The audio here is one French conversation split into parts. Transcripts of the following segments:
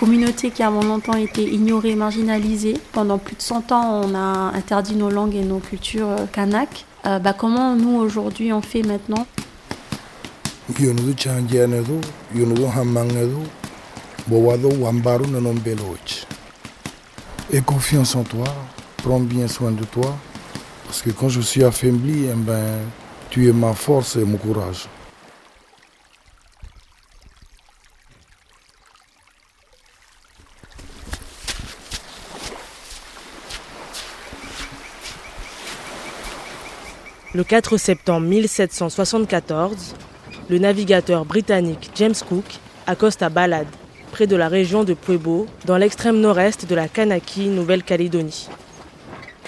communauté qui a longtemps été ignorée, marginalisée. Pendant plus de 100 ans, on a interdit nos langues et nos cultures kanak. Comment nous, aujourd'hui, on fait maintenant? Aie confiance en toi, prends bien soin de toi, parce que quand je suis affaibli, tu es ma force et mon courage. Le 4 septembre 1774, le navigateur britannique James Cook accoste à Balade, près de la région de Pueblo, dans l'extrême nord-est de la Kanaki, Nouvelle-Calédonie.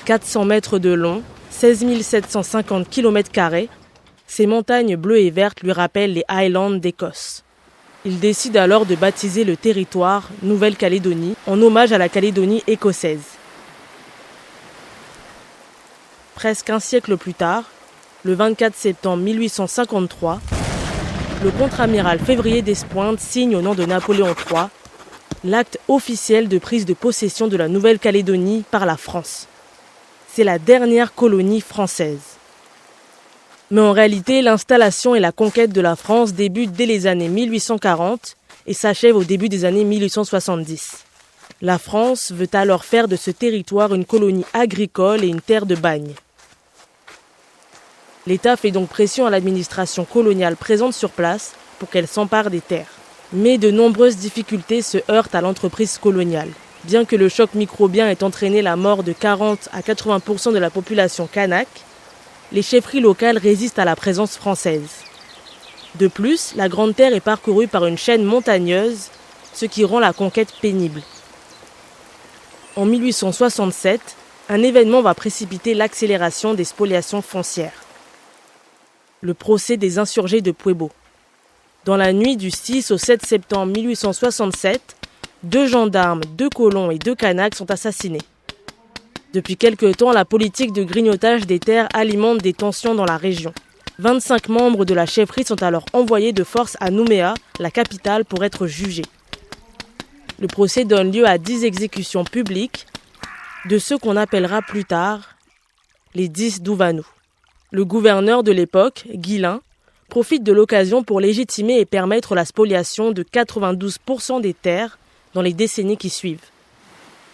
400 mètres de long, 16 750 km², ces montagnes bleues et vertes lui rappellent les Highlands d'Écosse. Il décide alors de baptiser le territoire Nouvelle-Calédonie en hommage à la Calédonie écossaise. Presque un siècle plus tard, le 24 septembre 1853, le contre-amiral Février Despointes signe au nom de Napoléon III l'acte officiel de prise de possession de la Nouvelle-Calédonie par la France. C'est la dernière colonie française. Mais en réalité, l'installation et la conquête de la France débutent dès les années 1840 et s'achèvent au début des années 1870. La France veut alors faire de ce territoire une colonie agricole et une terre de bagne. L'État fait donc pression à l'administration coloniale présente sur place pour qu'elle s'empare des terres. Mais de nombreuses difficultés se heurtent à l'entreprise coloniale. Bien que le choc microbien ait entraîné la mort de 40 à 80% de la population kanak, les chefferies locales résistent à la présence française. De plus, la Grande Terre est parcourue par une chaîne montagneuse, ce qui rend la conquête pénible. En 1867, un événement va précipiter l'accélération des spoliations foncières. Le procès des insurgés de Pueblo. Dans la nuit du 6 au 7 septembre 1867, 2 gendarmes, 2 colons et 2 kanaks sont assassinés. Depuis quelque temps, la politique de grignotage des terres alimente des tensions dans la région. 25 membres de la chefferie sont alors envoyés de force à Nouméa, la capitale, pour être jugés. Le procès donne lieu à 10 exécutions publiques de ceux qu'on appellera plus tard les 10 Duvanous. Le gouverneur de l'époque, Guillain, profite de l'occasion pour légitimer et permettre la spoliation de 92% des terres dans les décennies qui suivent.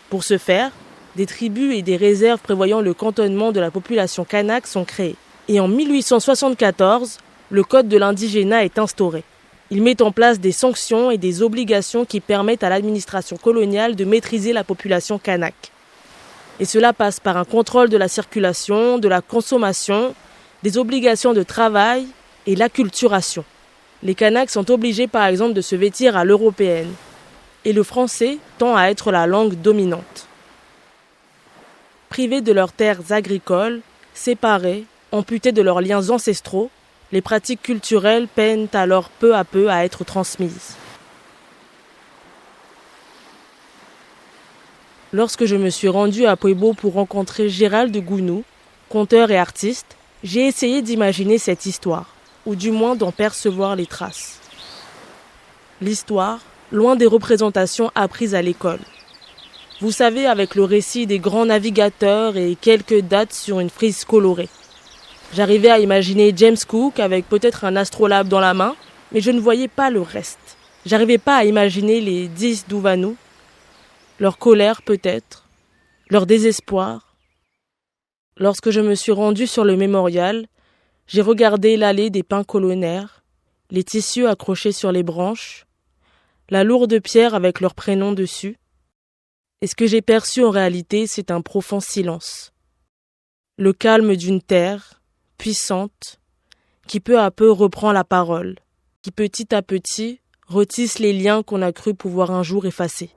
Pour ce faire, des tribus et des réserves prévoyant le cantonnement de la population kanak sont créées. Et en 1874, le code de l'indigénat est instauré. Il met en place des sanctions et des obligations qui permettent à l'administration coloniale de maîtriser la population kanak. Et cela passe par un contrôle de la circulation, de la consommation, des obligations de travail et l'acculturation. Les Kanaks sont obligés par exemple de se vêtir à l'européenne. Et le français tend à être la langue dominante. Privés de leurs terres agricoles, séparés, amputés de leurs liens ancestraux, les pratiques culturelles peinent alors peu à peu à être transmises. Lorsque je me suis rendue à Pueblo pour rencontrer Gérald Gounou, conteur et artiste, j'ai essayé d'imaginer cette histoire, ou du moins d'en percevoir les traces. L'histoire, loin des représentations apprises à l'école. Vous savez, avec le récit des grands navigateurs et quelques dates sur une frise colorée. J'arrivais à imaginer James Cook avec peut-être un astrolabe dans la main, mais je ne voyais pas le reste. J'arrivais pas à imaginer les 10 Duvanous, leur colère peut-être, leur désespoir. Lorsque je me suis rendue sur le mémorial, j'ai regardé l'allée des pins colonnaires, les tissus accrochés sur les branches, la lourde pierre avec leurs prénoms dessus. Et ce que j'ai perçu en réalité, c'est un profond silence. Le calme d'une terre, puissante, qui peu à peu reprend la parole, qui petit à petit retisse les liens qu'on a cru pouvoir un jour effacer.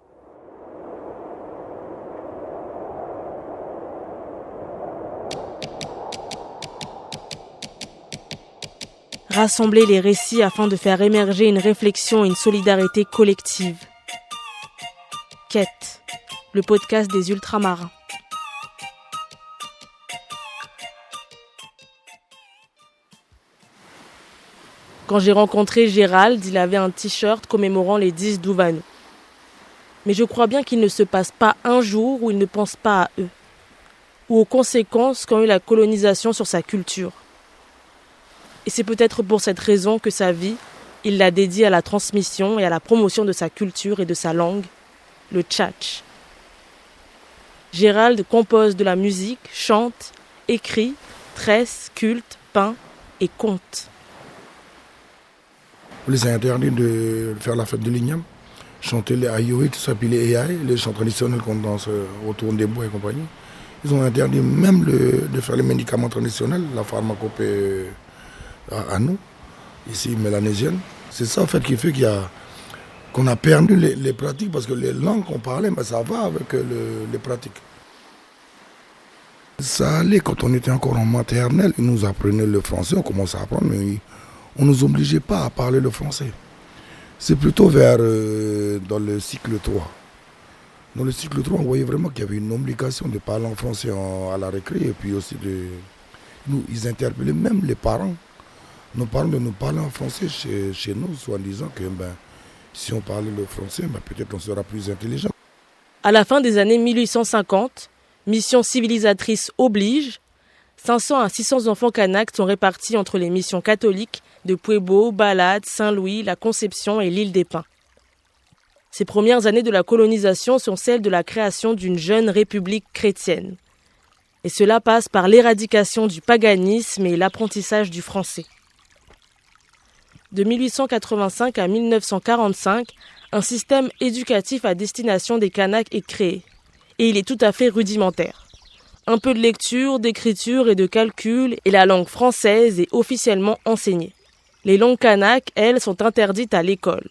Rassembler les récits afin de faire émerger une réflexion et une solidarité collective. Quête, le podcast des ultramarins. Quand j'ai rencontré Gérald, il avait un t-shirt commémorant les 10 Duvanous. Mais je crois bien qu'il ne se passe pas un jour où il ne pense pas à eux, ou aux conséquences qu'ont eu la colonisation sur sa culture. Et c'est peut-être pour cette raison que sa vie, il l'a dédiée à la transmission et à la promotion de sa culture et de sa langue, le tchatch. Gérald compose de la musique, chante, écrit, tresse, culte, peint et conte. On les a interdits de faire la fête de l'igname, chanter les aïoïs, tout ça, puis les eaï, les chants traditionnels qu'on danse autour des bois et compagnie. Ils ont interdit même de faire les médicaments traditionnels, la pharmacopée à nous, ici mélanésienne. C'est ça en fait qui fait qu'on a perdu les pratiques, parce que les langues qu'on parlait, ça va avec les pratiques. Ça allait quand on était encore en maternelle, ils nous apprenaient le français, on commençait à apprendre, mais on ne nous obligeait pas à parler le français. C'est plutôt dans le cycle 3. Dans le cycle 3, on voyait vraiment qu'il y avait une obligation de parler en français à la récré, et puis aussi ils interpellaient même les parents. Nos parents de nous parler en français chez nous, soit en disant que si on parlait le français, peut-être on sera plus intelligent. À la fin des années 1850, mission civilisatrice oblige, 500 à 600 enfants kanaks sont répartis entre les missions catholiques de Puebo, Balade, Saint-Louis, La Conception et l'île des Pins. Ces premières années de la colonisation sont celles de la création d'une jeune république chrétienne. Et cela passe par l'éradication du paganisme et l'apprentissage du français. De 1885 à 1945, un système éducatif à destination des Kanaks est créé. Et il est tout à fait rudimentaire. Un peu de lecture, d'écriture et de calcul, et la langue française est officiellement enseignée. Les langues kanaks, elles, sont interdites à l'école.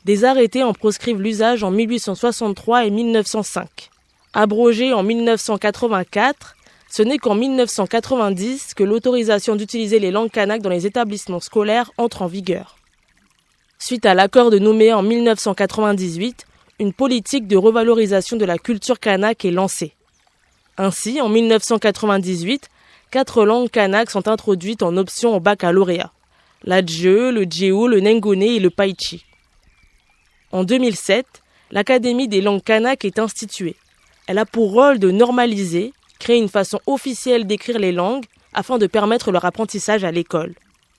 Des arrêtés en proscrivent l'usage en 1863 et 1905. Abrogé en 1984, ce n'est qu'en 1990 que l'autorisation d'utiliser les langues kanaks dans les établissements scolaires entre en vigueur. Suite à l'accord de Nouméa en 1998, une politique de revalorisation de la culture kanak est lancée. Ainsi, en 1998, 4 langues kanaks sont introduites en option au baccalauréat. L'adjeu, le djéou, le nengoné et le païchi. En 2007, l'Académie des langues kanaks est instituée. Elle a pour rôle de normaliser, créer une façon officielle d'écrire les langues afin de permettre leur apprentissage à l'école.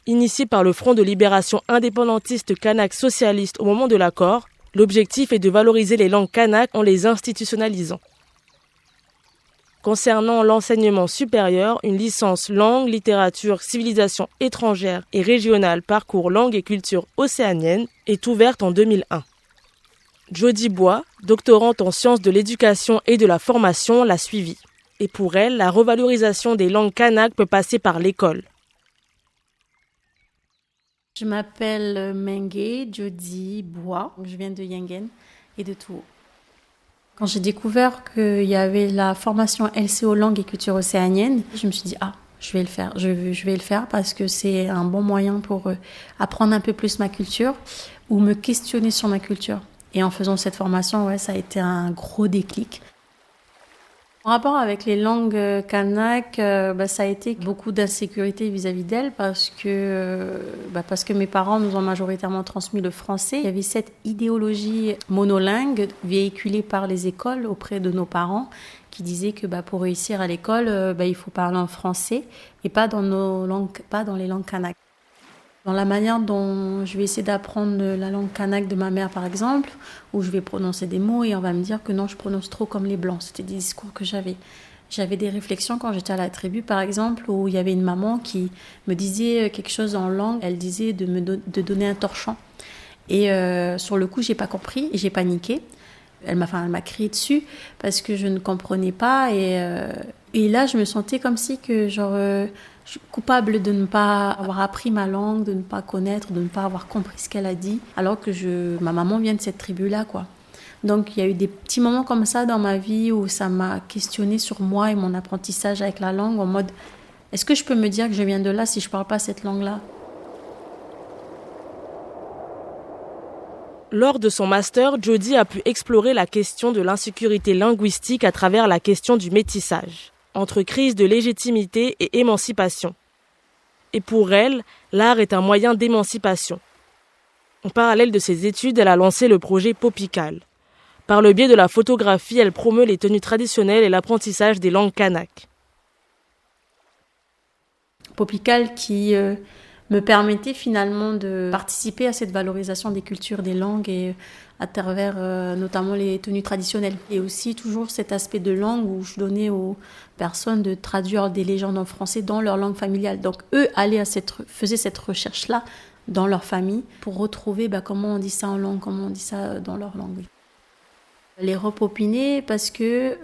Initiée par le Front de libération indépendantiste kanak socialiste au moment de l'accord, l'objectif est de valoriser les langues kanaks en les institutionnalisant. Concernant l'enseignement supérieur, une licence langue, littérature, civilisation étrangère et régionale parcours langue et culture océanienne est ouverte en 2001. Jody Bois, doctorante en sciences de l'éducation et de la formation, l'a suivie. Et pour elle, la revalorisation des langues kanaks peut passer par l'école. Je m'appelle Mengue Jody Bois, je viens de Yengen et de Tours. Quand j'ai découvert qu'il y avait la formation LCO langue et culture océanienne, je me suis dit je vais le faire. Je vais le faire parce que c'est un bon moyen pour apprendre un peu plus ma culture ou me questionner sur ma culture. Et en faisant cette formation, ça a été un gros déclic. En rapport avec les langues kanak, ça a été beaucoup d'insécurité vis-à-vis d'elles parce que mes parents nous ont majoritairement transmis le français. Il y avait cette idéologie monolingue véhiculée par les écoles auprès de nos parents qui disait que pour réussir à l'école, il faut parler en français et pas dans les langues kanak. Dans la manière dont je vais essayer d'apprendre la langue kanak de ma mère, par exemple, où je vais prononcer des mots et on va me dire que non, je prononce trop comme les Blancs. C'était des discours que j'avais. J'avais des réflexions quand j'étais à la tribu, par exemple, où il y avait une maman qui me disait quelque chose en langue. Elle disait de donner un torchon. Et sur le coup, j'ai pas compris et j'ai paniqué. Elle m'a crié dessus parce que je ne comprenais pas. Et là, je me sentais comme si je suis coupable de ne pas avoir appris ma langue, de ne pas connaître, de ne pas avoir compris ce qu'elle a dit, alors que ma maman vient de cette tribu-là, quoi. Donc, il y a eu des petits moments comme ça dans ma vie où ça m'a questionnée sur moi et mon apprentissage avec la langue, en mode, est-ce que je peux me dire que je viens de là si je ne parle pas cette langue-là ? Lors de son master, Jody a pu explorer la question de l'insécurité linguistique à travers la question du métissage, entre crise de légitimité et émancipation. Et pour elle, l'art est un moyen d'émancipation. En parallèle de ses études, elle a lancé le projet Popical. Par le biais de la photographie, elle promeut les tenues traditionnelles et l'apprentissage des langues kanak. Popical qui me permettait finalement de participer à cette valorisation des cultures, des langues et à travers notamment les tenues traditionnelles. Et aussi toujours cet aspect de langue où je donnais aux personnes de traduire des légendes en français dans leur langue familiale. Donc eux faisaient cette recherche-là dans leur famille pour retrouver comment on dit ça en langue, comment on dit ça dans leur langue. Les robes opinées parce que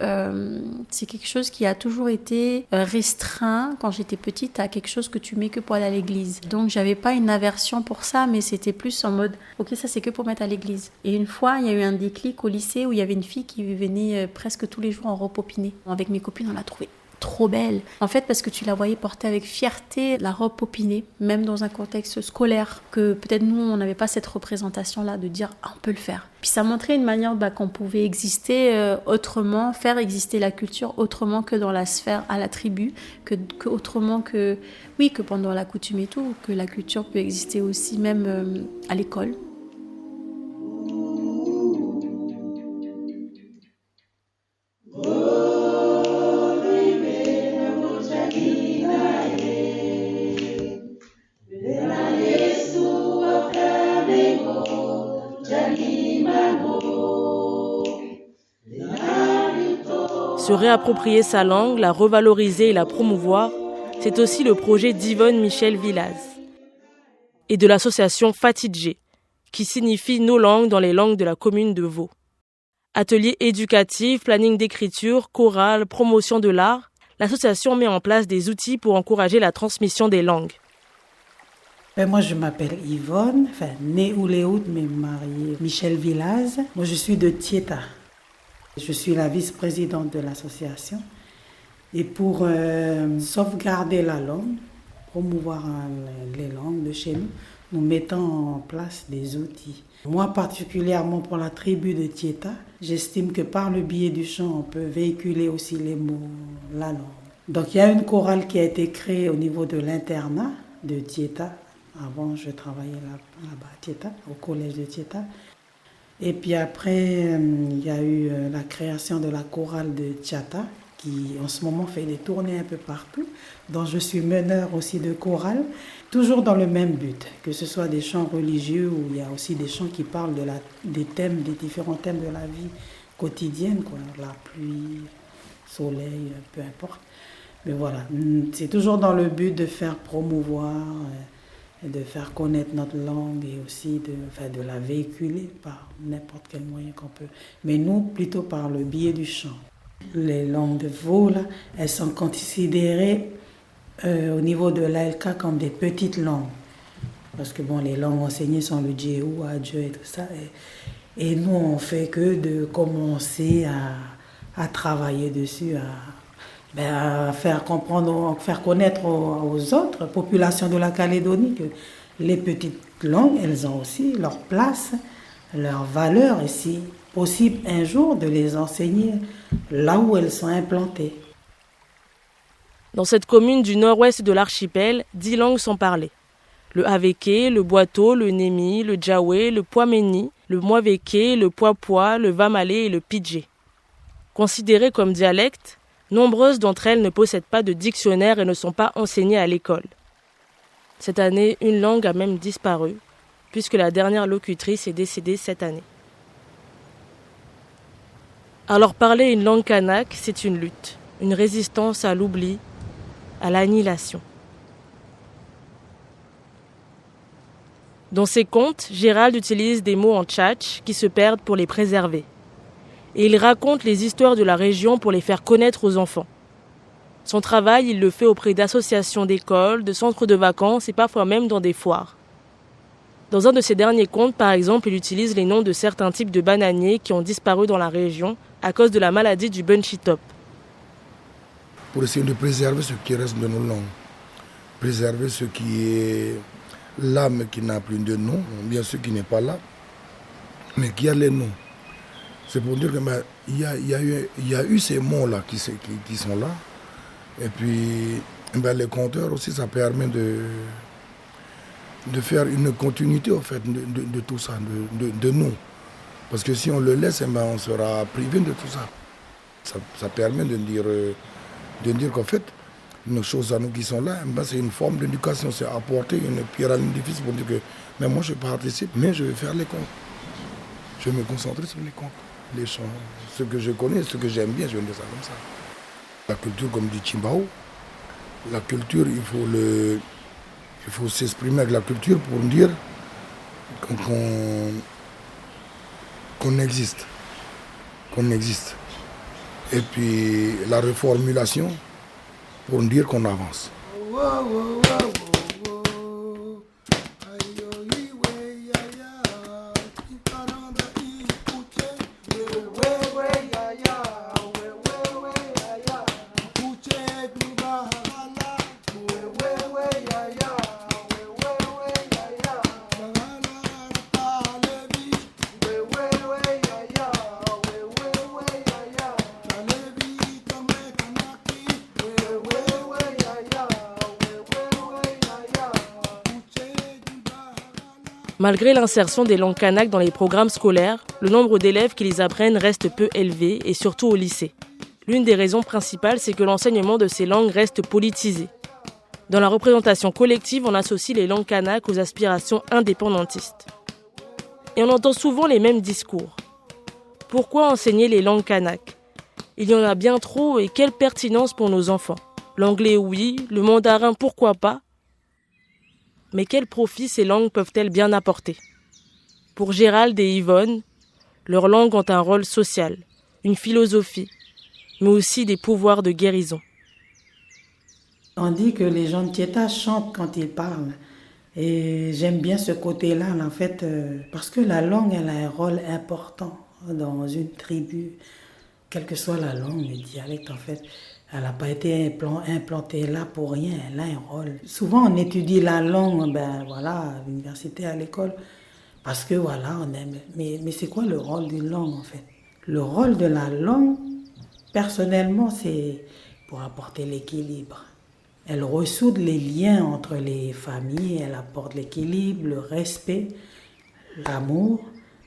c'est quelque chose qui a toujours été restreint quand j'étais petite à quelque chose que tu mets que pour aller à l'église. Donc j'avais pas une aversion pour ça, mais c'était plus en mode ok, ça c'est que pour mettre à l'église. Et une fois il y a eu un déclic au lycée où il y avait une fille qui venait presque tous les jours en robe opinée. Avec mes copines on l'a trouvée trop belle. En fait, parce que tu la voyais porter avec fierté la robe opinée, même dans un contexte scolaire, que peut-être nous, on n'avait pas cette représentation-là de dire « ah, on peut le faire ». Puis ça montrait une manière qu'on pouvait exister autrement, faire exister la culture autrement que dans la sphère à la tribu, que autrement que pendant la coutume et tout, que la culture peut exister aussi même à l'école. Se réapproprier sa langue, la revaloriser et la promouvoir, c'est aussi le projet d'Yvonne Michel Villaz et de l'association Fatidjé, qui signifie nos langues dans les langues de la commune de Vaud. Ateliers éducatifs, planning d'écriture, chorale, promotion de l'art, l'association met en place des outils pour encourager la transmission des langues. Moi, je m'appelle Yvonne, née Ouléout, mais mariée Michel Villaz. Moi, je suis de Tieta. Je suis la vice-présidente de l'association. Et pour sauvegarder la langue, promouvoir les langues de chez nous, nous mettons en place des outils. Moi, particulièrement pour la tribu de Tieta, j'estime que par le biais du chant, on peut véhiculer aussi les mots, la langue. Donc, il y a une chorale qui a été créée au niveau de l'internat de Tieta. Avant, je travaillais là-bas à Tieta, au collège de Tieta. Et puis après, il y a eu la création de la chorale de Tiata, qui en ce moment fait des tournées un peu partout, dont je suis meneur aussi de chorale, toujours dans le même but, que ce soit des chants religieux ou il y a aussi des chants qui parlent des différents thèmes de la vie quotidienne, la pluie, soleil, peu importe. Mais voilà, c'est toujours dans le but de faire promouvoir, de faire connaître notre langue et aussi de la véhiculer par n'importe quel moyen qu'on peut. Mais nous, plutôt par le biais du chant. Les langues de Vaud, là, elles sont considérées au niveau de l'ALK comme des petites langues. Parce que les langues enseignées sont le djéou, adjeu et tout ça. Et nous, on fait que de commencer à travailler dessus, à faire comprendre, faire connaître aux autres populations de la Calédonie que les petites langues, elles ont aussi leur place, leur valeur, et si possible un jour de les enseigner là où elles sont implantées. Dans cette commune du nord-ouest de l'archipel, 10 langues sont parlées. Le Havéké, le Boito, le Némi, le Djaoué, le Poiméni, le Moivéké, le Poipois, le Vamalé et le Pidgé. Considérées comme dialectes, nombreuses d'entre elles ne possèdent pas de dictionnaire et ne sont pas enseignées à l'école. Cette année, une langue a même disparu, puisque la dernière locutrice est décédée cette année. Alors parler une langue kanak, c'est une lutte, une résistance à l'oubli, à l'annihilation. Dans ses contes, Gérald utilise des mots en tchatch qui se perdent pour les préserver. Et il raconte les histoires de la région pour les faire connaître aux enfants. Son travail, il le fait auprès d'associations d'écoles, de centres de vacances et parfois même dans des foires. Dans un de ses derniers contes, par exemple, il utilise les noms de certains types de bananiers qui ont disparu dans la région à cause de la maladie du bunchy top. Pour essayer de préserver ce qui reste de nos langues, préserver ce qui est là mais qui n'a plus de nom, bien sûr qui n'est pas là, mais qui a les noms. C'est pour dire qu'il y a eu ces mots-là qui sont là. Et puis, les conteurs aussi, ça permet de faire une continuité, en fait, de tout ça, de nous. Parce que si on le laisse, on sera privé de tout ça. Ça permet de dire qu'en fait, nos choses à nous qui sont là, c'est une forme d'éducation, c'est apporter une pierre à l'édifice pour dire que mais moi je participe, mais je vais faire les comptes. Je vais me concentrer sur les comptes, les chants, ce que je connais, ce que j'aime bien, je vais dire ça comme ça. La culture, comme dit Chimbao, la culture, il faut s'exprimer avec la culture pour dire qu'on existe. Et puis la reformulation pour dire qu'on avance. Malgré l'insertion des langues kanak dans les programmes scolaires, le nombre d'élèves qui les apprennent reste peu élevé, et surtout au lycée. L'une des raisons principales, c'est que l'enseignement de ces langues reste politisé. Dans la représentation collective, on associe les langues kanak aux aspirations indépendantistes. Et on entend souvent les mêmes discours. Pourquoi enseigner les langues kanak ? Il y en a bien trop, et quelle pertinence pour nos enfants ? L'anglais, oui, le mandarin, pourquoi pas ? Mais quel profit ces langues peuvent-elles bien apporter ? Pour Gérald et Yvonne, leurs langues ont un rôle social, une philosophie, mais aussi des pouvoirs de guérison. On dit que les gens de Tieta chantent quand ils parlent. Et j'aime bien ce côté-là, en fait, parce que la langue, elle a un rôle important dans une tribu, quelle que soit la langue, le dialecte, en fait. Elle n'a pas été implantée là pour rien, elle a un rôle. Souvent, on étudie la langue, à l'université, à l'école, parce que on aime. Mais c'est quoi le rôle d'une langue, en fait ? Le rôle de la langue, personnellement, c'est pour apporter l'équilibre. Elle ressoude les liens entre les familles, elle apporte l'équilibre, le respect, l'amour.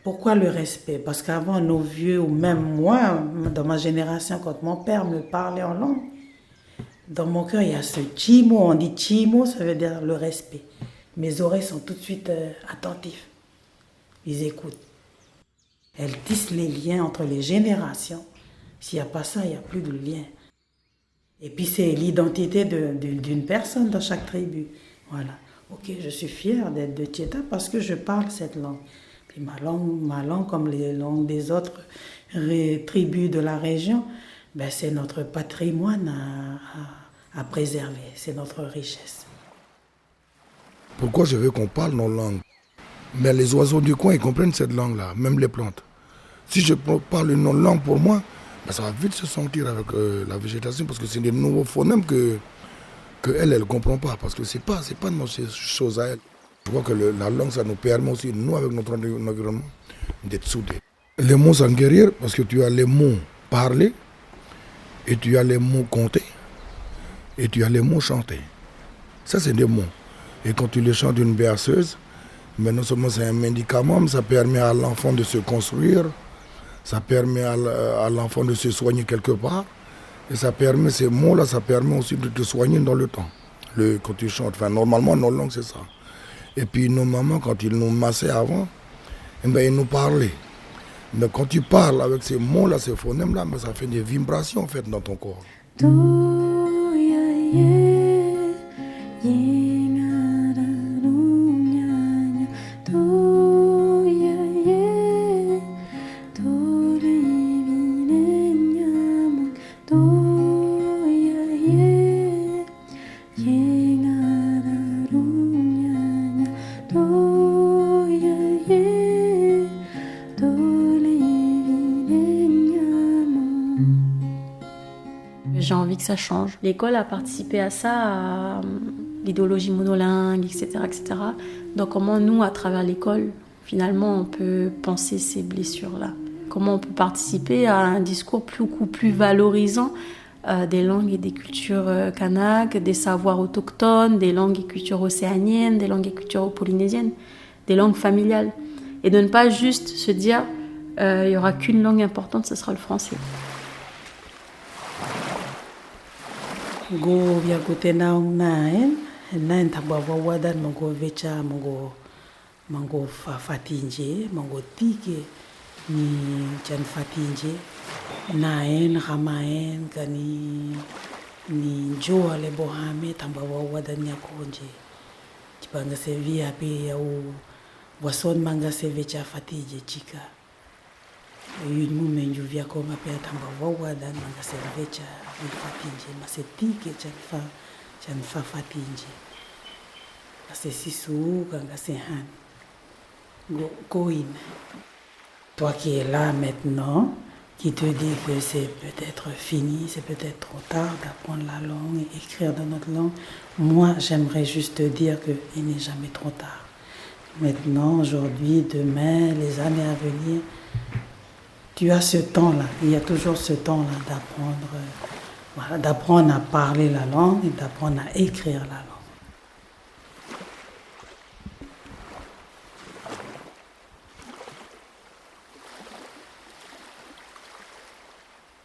Pourquoi le respect ? Parce qu'avant, nos vieux, ou même moi, dans ma génération, quand mon père me parlait en langue, dans mon cœur, il y a ce chimo. On dit chimo, ça veut dire le respect. Mes oreilles sont tout de suite attentives. Ils écoutent. Elles tissent les liens entre les générations. S'il n'y a pas ça, il n'y a plus de lien. Et puis, c'est l'identité d'une personne dans chaque tribu. Voilà. Ok, je suis fière d'être de Tieta parce que je parle cette langue. Et ma langue, comme les langues des autres tribus de la région, c'est notre patrimoine à préserver, c'est notre richesse. Pourquoi je veux qu'on parle nos langues ? Mais les oiseaux du coin, ils comprennent cette langue-là, même les plantes. Si je parle une langue pour moi, ça va vite se sentir avec la végétation, parce que c'est des nouveaux phonèmes que elle ne comprend pas, parce que c'est pas notre chose à elle. Je crois que la langue, ça nous permet aussi, nous, avec notre environnement, d'être soudés. Les mots sont guérir parce que tu as les mots parler, et tu as les mots compter, et tu as les mots chanter. Ça, c'est des mots. Et quand tu les chantes d'une berceuse, mais non seulement c'est un médicament, mais ça permet à l'enfant de se construire, ça permet à l'enfant de se soigner quelque part, et ça permet, ces mots-là, ça permet aussi de te soigner dans le temps. Quand tu chantes, normalement, nos langues, c'est ça. Et puis nos mamans, quand ils nous massaient avant, ils nous parlaient. Mais quand tu parles avec ces mots-là, ces phonèmes-là, ça fait des vibrations en fait dans ton corps. J'ai envie que ça change. L'école a participé à ça, à l'idéologie monolingue, etc., etc. Donc comment nous, à travers l'école, finalement, on peut penser ces blessures-là ? Comment on peut participer à un discours beaucoup plus valorisant des langues et des cultures kanak, des savoirs autochtones, des langues et cultures océaniennes, des langues et cultures polynésiennes, des langues familiales. Et de ne pas juste se dire il n'y aura qu'une langue importante, ce sera le français. Go via côté naen tamba wadan mongo vecha mongo fatinje mongo tike ni chan fatinje naen ramaen kani ni joa le bohame tamba wadan ya konje kipanga se via pe ya u wason manga se vecha fatinje chika yun mumenju via koma pe tamba wadan manga se vecha fatinje ma se tike chan fa fatinje c'est si sourd quand c'est un goin. Toi qui es là maintenant, qui te dis que c'est peut-être fini, c'est peut-être trop tard d'apprendre la langue et écrire dans notre langue, moi j'aimerais juste te dire qu'il n'est jamais trop tard. Maintenant, aujourd'hui, demain, les années à venir, tu as ce temps-là, il y a toujours ce temps-là d'apprendre à parler la langue et d'apprendre à écrire la langue.